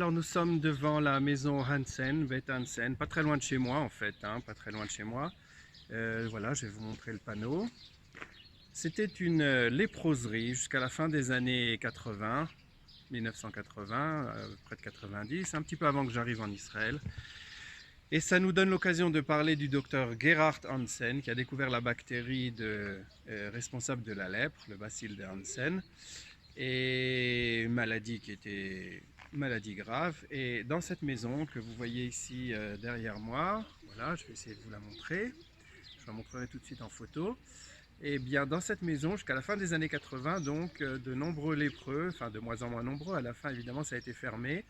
Alors nous sommes devant la maison Hansen, Beth Hansen, pas très loin de chez moi en fait, hein, pas très loin de chez moi. Voilà, je vais vous montrer le panneau. C'était une léproserie jusqu'à la fin des années 80, 1980, près de 90, un petit peu avant que j'arrive en Israël. Et ça nous donne l'occasion de parler du docteur Gerhard Hansen, qui a découvert la bactérie responsable de la lèpre, le bacille de Hansen, et une maladie qui était une maladie grave. Et dans cette maison que vous voyez ici derrière moi, voilà, je vais essayer de vous la montrer. Je la montrerai tout de suite en photo. Et bien dans cette maison, jusqu'à la fin des années 80, donc de nombreux lépreux, enfin de moins en moins nombreux, à la fin évidemment ça a été fermé.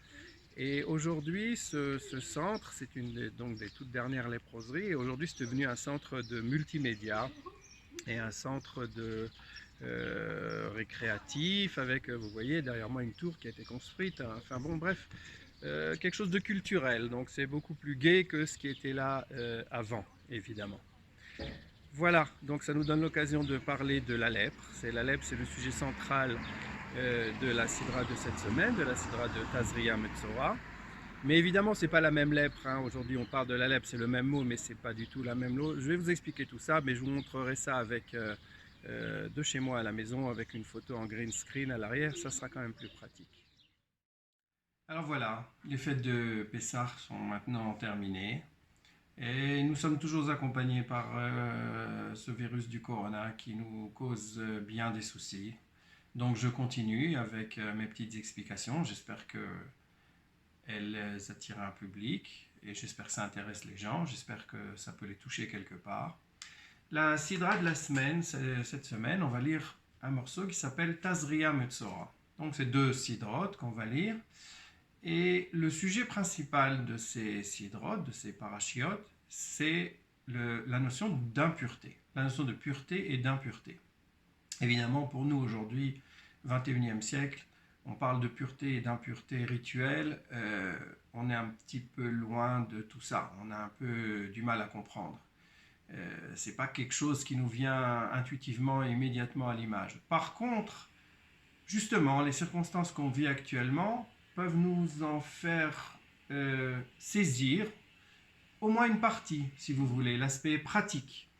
Et aujourd'hui, ce centre, c'est donc des toutes dernières léproseries, et aujourd'hui c'est devenu un centre de multimédia et un centre de récréatif avec, vous voyez, derrière moi une tour qui a été construite. Hein. Enfin bon, bref, quelque chose de culturel. Donc c'est beaucoup plus gai que ce qui était là avant, évidemment. Voilà, donc ça nous donne l'occasion de parler de la lèpre. La lèpre, c'est le sujet central de la sidra de cette semaine, de la sidra de Tazria Metzora. Mais évidemment, ce n'est pas la même lèpre. Hein. Aujourd'hui, on parle de la lèpre, c'est le même mot, mais ce n'est pas du tout la même mot. Je vais vous expliquer tout ça, mais je vous montrerai ça avec, de chez moi à la maison, avec une photo en green screen à l'arrière. Ça sera quand même plus pratique. Alors voilà, les fêtes de Pessah sont maintenant terminées. Et nous sommes toujours accompagnés par ce virus du corona qui nous cause bien des soucis. Donc je continue avec mes petites explications. J'espère qu'elles attirent un public et j'espère que ça intéresse les gens. J'espère que ça peut les toucher quelque part. La sidra de la semaine, cette semaine, on va lire un morceau qui s'appelle Tazria Metzora. Donc c'est deux sidrotes qu'on va lire. Et le sujet principal de ces sidrotes, de ces parachiotes, c'est la notion d'impureté, la notion de pureté et d'impureté. Évidemment, pour nous aujourd'hui, 21e siècle, on parle de pureté et d'impureté rituelle, on est un petit peu loin de tout ça, on a un peu du mal à comprendre. C'est pas quelque chose qui nous vient intuitivement et immédiatement à l'image. Par contre, justement, les circonstances qu'on vit actuellement peuvent nous en faire saisir au moins une partie, si vous voulez, l'aspect pratique.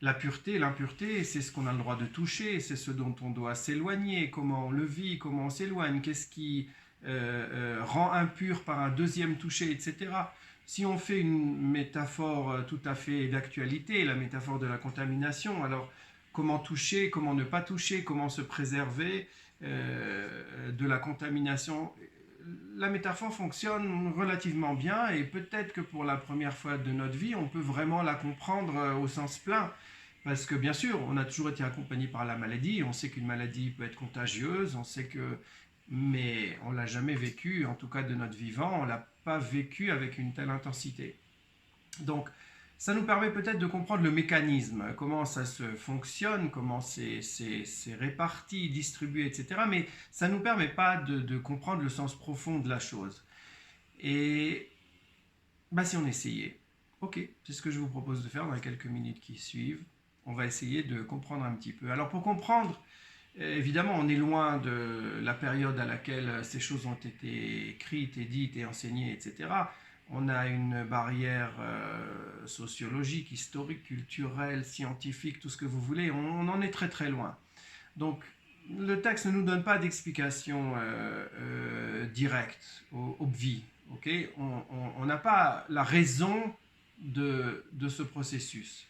La pureté, l'impureté, c'est ce qu'on a le droit de toucher, c'est ce dont on doit s'éloigner, comment on le vit, comment on s'éloigne, qu'est-ce qui rend impur par un deuxième toucher, etc. Si on fait une métaphore tout à fait d'actualité, la métaphore de la contamination, alors comment toucher, comment ne pas toucher, comment se préserver de la contamination, la métaphore fonctionne relativement bien et peut-être que pour la première fois de notre vie, on peut vraiment la comprendre au sens plein. Parce que bien sûr, on a toujours été accompagné par la maladie, on sait qu'une maladie peut être contagieuse, on sait que... Mais on ne l'a jamais vécu, en tout cas de notre vivant, on ne l'a pas vécu avec une telle intensité. Donc, ça nous permet peut-être de comprendre le mécanisme, comment ça se fonctionne, comment c'est réparti, distribué, etc. Mais ça ne nous permet pas de comprendre le sens profond de la chose. Et bah, si on essayait, ok, c'est ce que je vous propose de faire dans les quelques minutes qui suivent. On va essayer de comprendre un petit peu. Alors pour comprendre, évidemment, on est loin de la période à laquelle ces choses ont été écrites et dites et enseignées, etc. On a une barrière sociologique, historique, culturelle, scientifique, tout ce que vous voulez. On en est très très loin. Donc, le texte ne nous donne pas d'explication directe, obvi. Okay, on n'a pas la raison de ce processus.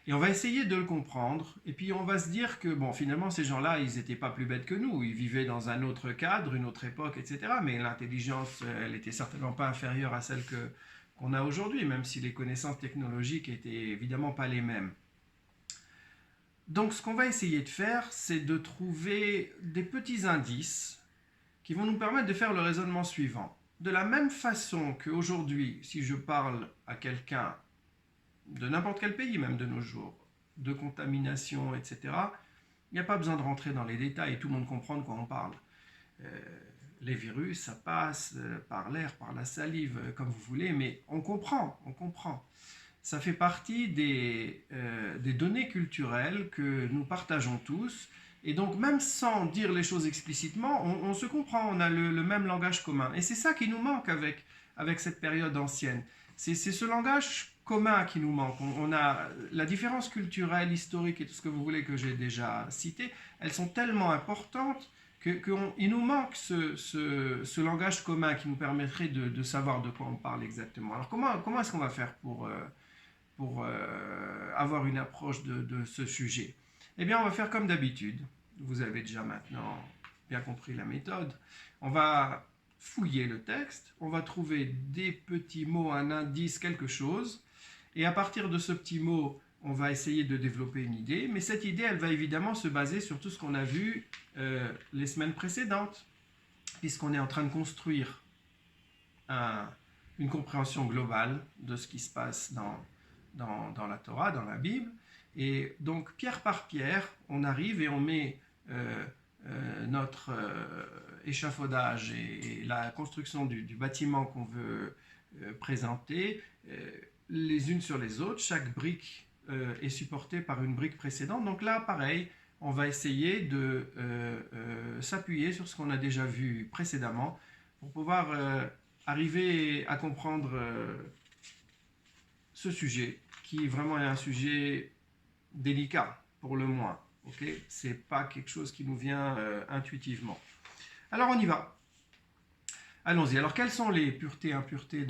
Et on va essayer de le comprendre, et puis on va se dire que, bon, finalement, ces gens-là, ils n'étaient pas plus bêtes que nous, ils vivaient dans un autre cadre, une autre époque, etc. Mais l'intelligence, elle n'était certainement pas inférieure à celle qu'on a aujourd'hui, même si les connaissances technologiques étaient évidemment pas les mêmes. Donc, ce qu'on va essayer de faire, c'est de trouver des petits indices qui vont nous permettre de faire le raisonnement suivant. De la même façon qu'aujourd'hui, si je parle à quelqu'un de n'importe quel pays, même de nos jours, de contamination, etc., il n'y a pas besoin de rentrer dans les détails, tout le monde comprend de quoi on parle. Les virus, ça passe par l'air, par la salive, comme vous voulez, mais on comprend, on comprend. Ça fait partie des données culturelles que nous partageons tous Et donc, même sans dire les choses explicitement, on se comprend, on a le même langage commun. Et c'est ça qui nous manque avec cette période ancienne. C'est ce langage commun qui nous manque. On a la différence culturelle, historique et tout ce que vous voulez que j'ai déjà cité, elles sont tellement importantes qu'il nous manque ce langage commun qui nous permettrait de savoir de quoi on parle exactement. Alors comment est-ce qu'on va faire pour avoir une approche de ce sujet? Eh bien, on va faire comme d'habitude. Vous avez déjà maintenant bien compris la méthode. On va fouiller le texte, on va trouver des petits mots, un indice, quelque chose, et à partir de ce petit mot, on va essayer de développer une idée, mais cette idée, elle va évidemment se baser sur tout ce qu'on a vu les semaines précédentes, puisqu'on est en train de construire une compréhension globale de ce qui se passe dans la Torah, dans la Bible. Et donc, pierre par pierre, on arrive et on met notre échafaudage et la construction du bâtiment qu'on veut présenter les unes sur les autres. Chaque brique est supportée par une brique précédente. Donc là, pareil, on va essayer de s'appuyer sur ce qu'on a déjà vu précédemment pour pouvoir arriver à comprendre ce sujet qui vraiment est un sujet délicat pour le moins. Okay, c'est pas quelque chose qui nous vient intuitivement. Alors on y va. Allons-y. Alors quelles sont les puretés et impuretés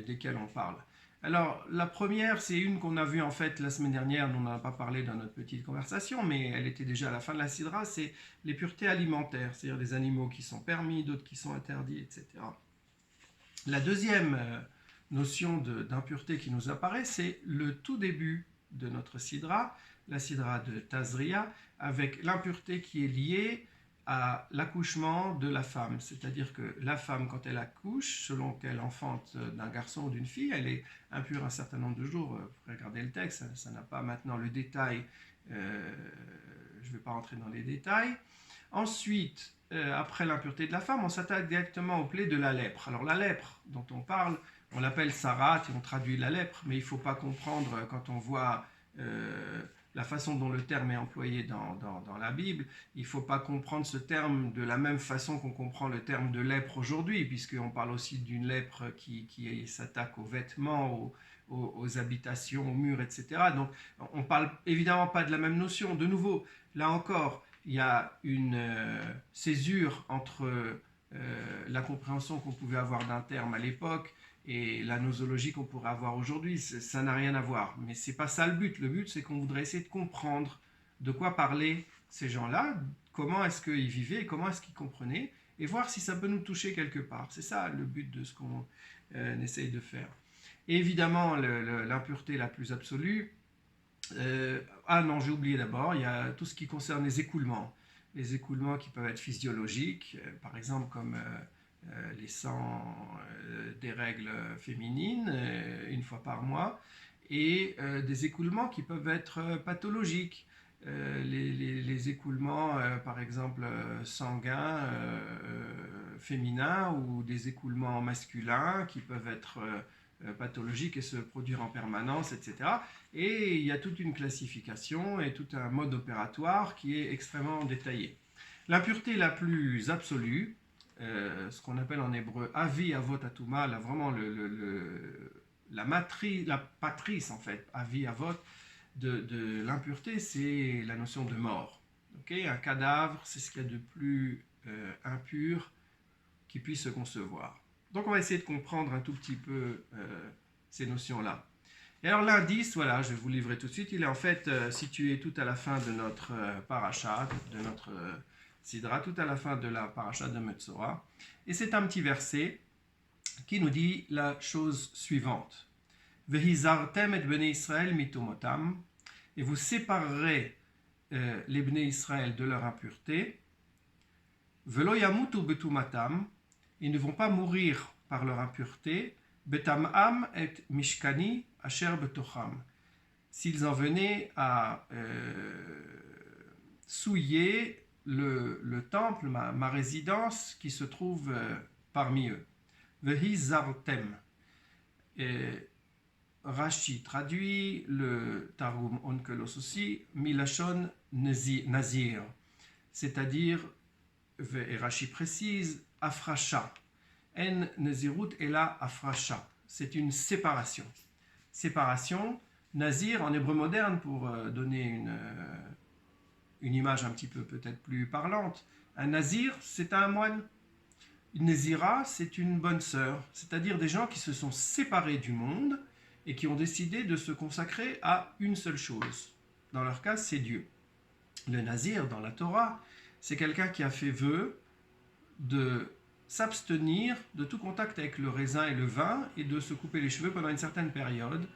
desquelles on parle? Alors la première, c'est une qu'on a vue en fait la semaine dernière, on n'en a pas parlé dans notre petite conversation, mais elle était déjà à la fin de la sidra, c'est les puretés alimentaires, c'est-à-dire des animaux qui sont permis, d'autres qui sont interdits, etc. La deuxième notion d'impureté qui nous apparaît, c'est le tout début de notre sidra, la sidra de Tazria, avec l'impureté qui est liée à l'accouchement de la femme. C'est-à-dire que la femme, quand elle accouche, selon qu'elle enfante d'un garçon ou d'une fille, elle est impure un certain nombre de jours. Vous pouvez regarder le texte, ça n'a pas maintenant le détail, je ne vais pas rentrer dans les détails. Ensuite, après l'impureté de la femme, on s'attaque directement aux plaies de la lèpre. Alors la lèpre dont on parle, on l'appelle sarat et on traduit la lèpre, mais il ne faut pas comprendre quand on voit la façon dont le terme est employé dans la Bible, il ne faut pas comprendre ce terme de la même façon qu'on comprend le terme de lèpre aujourd'hui, puisqu'on parle aussi d'une lèpre qui s'attaque aux vêtements, aux habitations, aux murs, etc. Donc on ne parle évidemment pas de la même notion. De nouveau, là encore, il y a une césure entre la compréhension qu'on pouvait avoir d'un terme à l'époque et la nosologie qu'on pourrait avoir aujourd'hui. Ça n'a rien à voir, mais c'est pas ça le but. Le but, c'est qu'on voudrait essayer de comprendre de quoi parlaient ces gens-là, comment est-ce qu'ils vivaient, comment est-ce qu'ils comprenaient, et voir si ça peut nous toucher quelque part. C'est ça le but de ce qu'on essaye de faire. Et évidemment, l'impureté la plus absolue, ah non, j'ai oublié d'abord, il y a tout ce qui concerne les écoulements. Les écoulements qui peuvent être physiologiques, par exemple comme les sangs des règles féminines, une fois par mois, et des écoulements qui peuvent être pathologiques. Les écoulements, par exemple, sanguins, féminins, ou des écoulements masculins qui peuvent être pathologiques et se produire en permanence, etc. Et il y a toute une classification et tout un mode opératoire qui est extrêmement détaillé. L'impureté la plus absolue, ce qu'on appelle en hébreu avi avot atuma, là vraiment la patrice en fait, avi avot de l'impureté, c'est la notion de mort. Okay, un cadavre, c'est ce qu'il y a de plus impur qui puisse se concevoir. Donc on va essayer de comprendre un tout petit peu ces notions-là. Et alors l'indice, voilà, je vais vous livrer tout de suite, il est en fait situé tout à la fin de notre parasha, de notre sidra, tout à la fin de la parasha de Metzora. Et c'est un petit verset qui nous dit la chose suivante. Vehizartem et bnei Israël mitumotam, et vous séparerez les bnei Israël de leur impureté. Velo yamutu betumatam, ils ne vont pas mourir par leur impureté. Betamam et mishkani asher betocham, s'ils en venaient à souiller le temple, ma résidence qui se trouve parmi eux. Vehizartem. Rashi traduit, le Targum Onkelos aussi, Milachon Nazir. c'est-à-dire, et Rashi précise, afracha. En nezirut ela afracha. C'est une séparation. Séparation, nazir en hébreu moderne, pour donner une image un petit peu peut-être plus parlante, un nazir, c'est un moine. Une nézira, c'est une bonne sœur, c'est-à-dire des gens qui se sont séparés du monde et qui ont décidé de se consacrer à une seule chose. Dans leur cas, c'est Dieu. Le nazir, dans la Torah, c'est quelqu'un qui a fait vœu de s'abstenir de tout contact avec le raisin et le vin et de se couper les cheveux pendant une certaine période.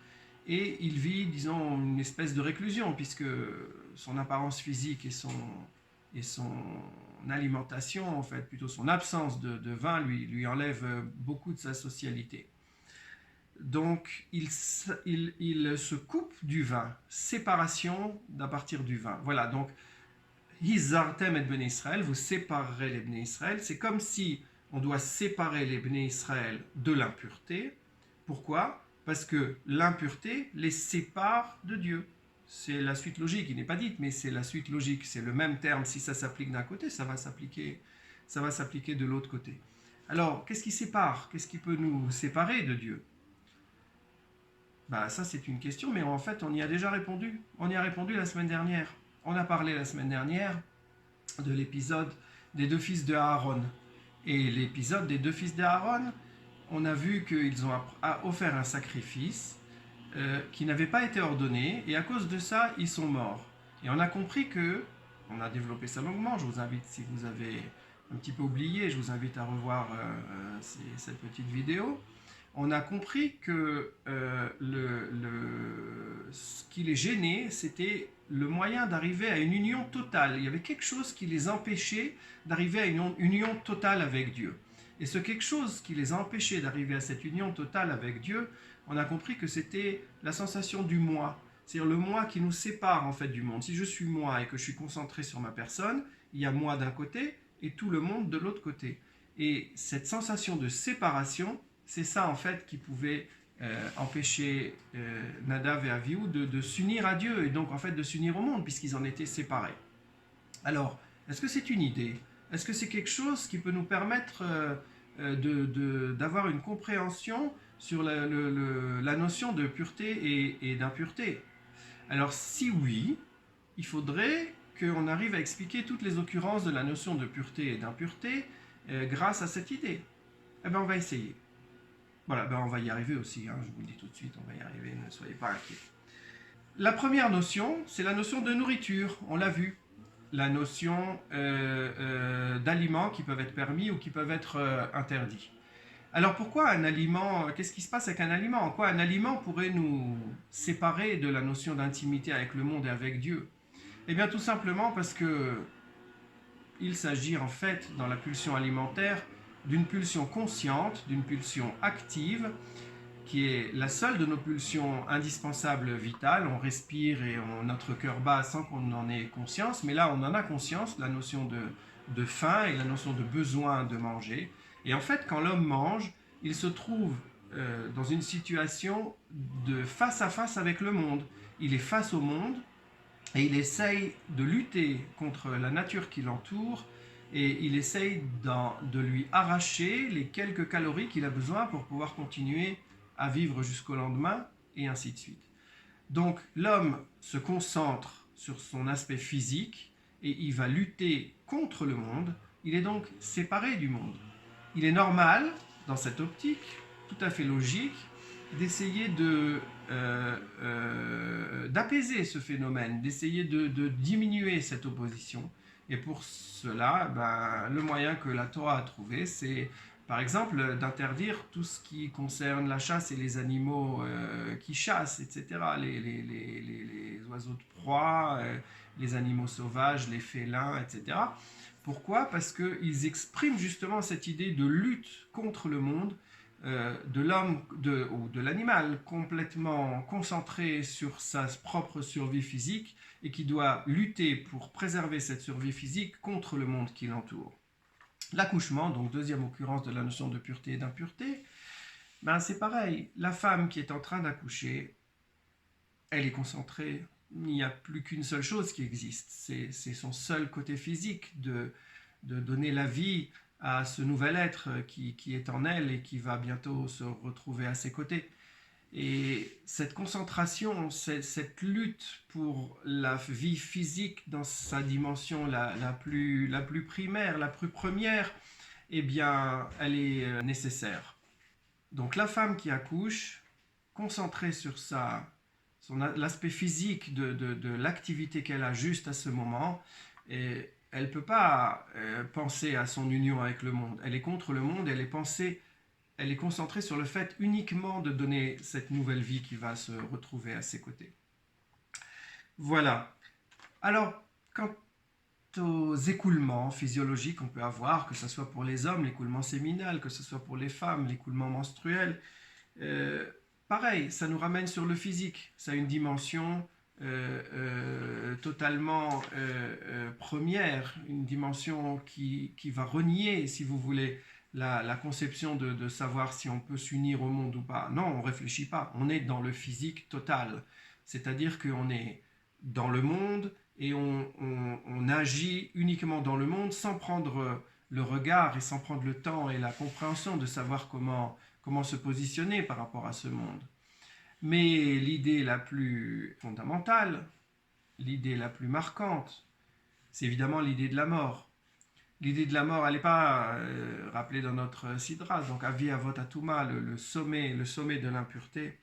Et il vit, disons, une espèce de réclusion, puisque son apparence physique et son alimentation, en fait, plutôt son absence de vin, lui enlève beaucoup de sa socialité. Donc, il se coupe du vin, séparation d'à partir du vin. Voilà, donc, Hizartem et Bnei Israël, vous séparerez les Bnei Israël. C'est comme si on doit séparer les Bnei Israël de l'impureté. Pourquoi ? Parce que l'impureté les sépare de Dieu. C'est la suite logique, il n'est pas dite, mais c'est la suite logique. C'est le même terme, si ça s'applique d'un côté, ça va s'appliquer de l'autre côté. Alors, qu'est-ce qui sépare ? Qu'est-ce qui peut nous séparer de Dieu ? Ça c'est une question, mais en fait on y a déjà répondu. On y a répondu la semaine dernière. On a parlé la semaine dernière de l'épisode des 2 fils de Aaron. Et l'épisode des 2 fils d'Aaron, on a vu qu'ils ont offert un sacrifice qui n'avait pas été ordonné, et à cause de ça, ils sont morts. Et on a compris on a développé ça longuement, je vous invite, si vous avez un petit peu oublié, je vous invite à revoir cette petite vidéo. On a compris que ce qui les gênait, c'était le moyen d'arriver à une union totale. Il y avait quelque chose qui les empêchait d'arriver à une union totale avec Dieu. Et ce quelque chose qui les empêchait d'arriver à cette union totale avec Dieu, on a compris que c'était la sensation du moi. C'est-à-dire le moi qui nous sépare en fait du monde. Si je suis moi et que je suis concentré sur ma personne, il y a moi d'un côté et tout le monde de l'autre côté. Et cette sensation de séparation, c'est ça en fait qui pouvait empêcher Nadav et Avihu de s'unir à Dieu et donc en fait de s'unir au monde puisqu'ils en étaient séparés. Alors, est-ce que c'est une idée ? Est-ce que c'est quelque chose qui peut nous permettre d'avoir une compréhension sur la notion de pureté et d'impureté ? Alors si oui, il faudrait qu'on arrive à expliquer toutes les occurrences de la notion de pureté et d'impureté grâce à cette idée. Eh bien on va essayer. Voilà, on va y arriver aussi, je vous le dis tout de suite, on va y arriver, ne soyez pas inquiets. La première notion, c'est la notion de nourriture, on l'a vu. La notion d'aliments qui peuvent être permis ou qui peuvent être interdits. Alors pourquoi un aliment, qu'est-ce qui se passe avec un aliment ? En quoi un aliment pourrait nous séparer de la notion d'intimité avec le monde et avec Dieu ? Eh bien tout simplement parce que il s'agit en fait dans la pulsion alimentaire d'une pulsion consciente, d'une pulsion active, qui est la seule de nos pulsions indispensables vitales. On respire et notre cœur bat sans qu'on en ait conscience, mais là on en a conscience, la notion de faim et la notion de besoin de manger. Et en fait, quand l'homme mange, il se trouve dans une situation de face à face avec le monde. Il est face au monde et il essaye de lutter contre la nature qui l'entoure et il essaye de lui arracher les quelques calories qu'il a besoin pour pouvoir continuer à vivre jusqu'au lendemain, et ainsi de suite. Donc l'homme se concentre sur son aspect physique et il va lutter contre le monde. Il est donc séparé du monde. Il est normal, dans cette optique, tout à fait logique, d'essayer d'apaiser ce phénomène, d'essayer de diminuer cette opposition. Et pour cela, le moyen que la Torah a trouvé, c'est par exemple d'interdire tout ce qui concerne la chasse et les animaux qui chassent, etc. Les oiseaux de proie, les animaux sauvages, les félins, etc. Pourquoi ? Parce qu'ils expriment justement cette idée de lutte contre le monde, de l'homme ou de l'animal complètement concentré sur sa propre survie physique et qui doit lutter pour préserver cette survie physique contre le monde qui l'entoure. L'accouchement, donc deuxième occurrence de la notion de pureté et d'impureté, c'est pareil. La femme qui est en train d'accoucher, elle est concentrée il n'y a plus qu'une seule chose qui existe, c'est son seul côté physique de donner la vie à ce nouvel être qui est en elle et qui va bientôt se retrouver à ses côtés. Et cette concentration, cette lutte pour la vie physique dans sa dimension la plus primaire, la plus première, eh bien, elle est nécessaire. Donc la femme qui accouche, concentrée sur l'aspect physique de l'activité qu'elle a juste à ce moment, et elle ne peut pas penser à son union avec le monde. Elle est contre le monde, elle est concentrée sur le fait uniquement de donner cette nouvelle vie qui va se retrouver à ses côtés. Voilà. Alors, quant aux écoulements physiologiques qu'on peut avoir, que ce soit pour les hommes, l'écoulement séminal, que ce soit pour les femmes, l'écoulement menstruel, pareil, ça nous ramène sur le physique. Ça a une dimension totalement première, une dimension qui va renier, si vous voulez, la conception de savoir si on peut s'unir au monde ou pas. Non, on ne réfléchit pas, on est dans le physique total. C'est-à-dire qu'on est dans le monde et on agit uniquement dans le monde sans prendre le regard et sans prendre le temps et la compréhension de savoir comment se positionner par rapport à ce monde. Mais l'idée la plus fondamentale, l'idée la plus marquante, c'est évidemment l'idée de la mort. L'idée de la mort, elle n'est pas rappelée dans notre Sidra, donc Avi Avot Atuma, le sommet de l'impureté.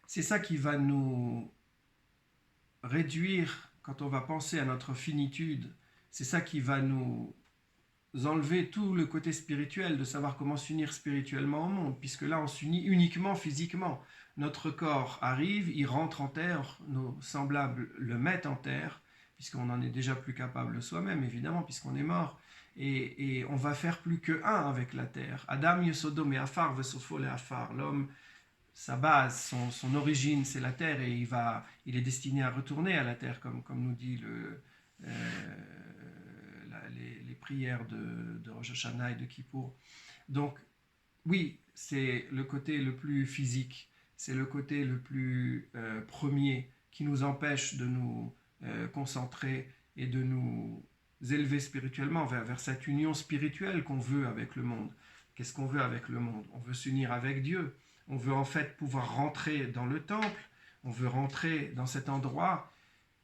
C'est ça qui va nous réduire quand on va penser à notre finitude. C'est ça qui va nous enlever tout le côté spirituel, de savoir comment s'unir spirituellement au monde, puisque là on s'unit uniquement physiquement. Notre corps arrive, il rentre en terre, nos semblables le mettent en terre, puisqu'on n'en est déjà plus capable soi-même, évidemment, puisqu'on est mort, et on va faire plus que un avec la terre. Adam Yesodom et Afar Vesofo et Afar, l'homme, sa base, son origine, c'est la terre, et il est destiné à retourner à la terre, comme nous dit les prières de Rosh Hashanah et de Kippour. Donc, oui, c'est le côté le plus physique, c'est le côté le plus premier qui nous empêche de nous concentrer et de nous élever spirituellement vers cette union spirituelle qu'on veut avec le monde. Qu'est-ce qu'on veut avec le monde? On veut s'unir avec Dieu. On veut en fait pouvoir rentrer dans le temple. On veut rentrer dans cet endroit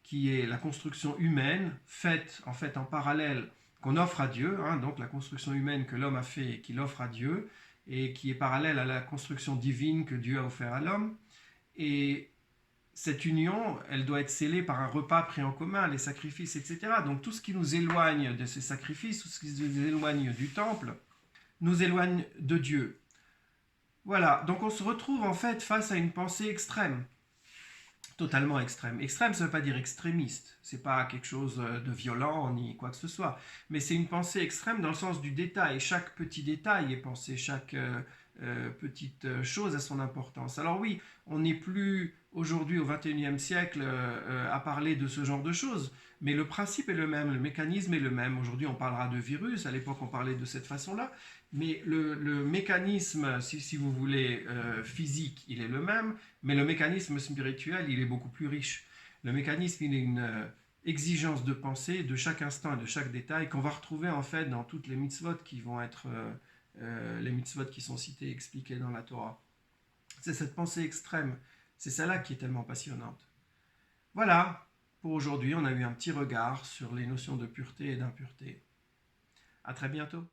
qui est la construction humaine faite en fait en parallèle qu'on offre à Dieu, hein, donc la construction humaine que l'homme a fait et qu'il offre à Dieu, et qui est parallèle à la construction divine que Dieu a offert à l'homme. Et cette union, elle doit être scellée par un repas pris en commun, les sacrifices, etc. Donc tout ce qui nous éloigne de ces sacrifices, tout ce qui nous éloigne du temple, nous éloigne de Dieu. Voilà, donc on se retrouve en fait face à une pensée extrême. Totalement extrême. Extrême, ça ne veut pas dire extrémiste. C'est pas quelque chose de violent ni quoi que ce soit. Mais c'est une pensée extrême dans le sens du détail. Chaque petit détail est pensé, chaque petite chose a son importance. Alors oui, on n'est plus aujourd'hui au XXIe siècle à parler de ce genre de choses, mais le principe est le même, le mécanisme est le même. Aujourd'hui, on parlera de virus, à l'époque, on parlait de cette façon-là, mais le mécanisme, si vous voulez, physique, il est le même, mais le mécanisme spirituel, il est beaucoup plus riche. Le mécanisme, il est une exigence de pensée de chaque instant et de chaque détail qu'on va retrouver en fait dans toutes les mitzvot qui vont être les mitzvot qui sont cités et expliquées dans la Torah. C'est cette pensée extrême, c'est celle-là qui est tellement passionnante. Voilà, pour aujourd'hui, on a eu un petit regard sur les notions de pureté et d'impureté. À très bientôt.